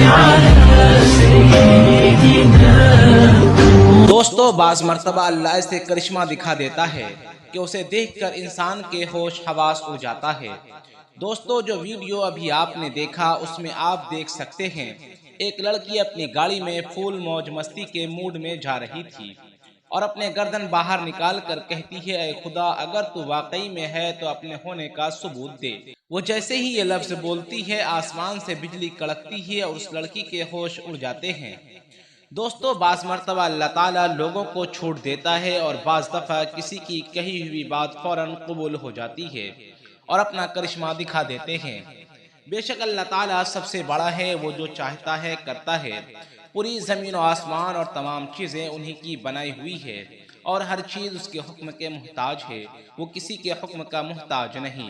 على سيدنا. دوستو بعض مرتبہ اللہ اسے کرشمہ دکھا دیتا ہے کہ اسے دیکھ کر انسان کے ہوش حواس اڑ جاتا ہے. دوستو جو ویڈیو ابھی آپ نے دیکھا اس میں آپ دیکھ سکتے ہیں ایک لڑکی اپنی گاڑی میں پھول موج مستی کے موڈ میں جا رہی تھی اور اپنے گردن باہر نکال کر کہتی ہے اے خدا اگر تو واقعی میں ہے تو اپنے ہونے کا ثبوت دے. وہ جیسے ہی یہ لفظ بولتی ہے آسمان سے بجلی کڑکتی ہے اور اس لڑکی کے ہوش اڑ جاتے ہیں. دوستو بعض مرتبہ اللہ تعالیٰ لوگوں کو چھوٹ دیتا ہے اور بعض دفعہ کسی کی کہی ہوئی بات فوراً قبول ہو جاتی ہے اور اپنا کرشمہ دکھا دیتے ہیں. بے شک اللہ تعالیٰ سب سے بڑا ہے، وہ جو چاہتا ہے کرتا ہے. پوری زمین و آسمان اور تمام چیزیں انہی کی بنائی ہوئی ہے اور ہر چیز اس کے حکم کے محتاج ہے، وہ کسی کے حکم کا محتاج نہیں.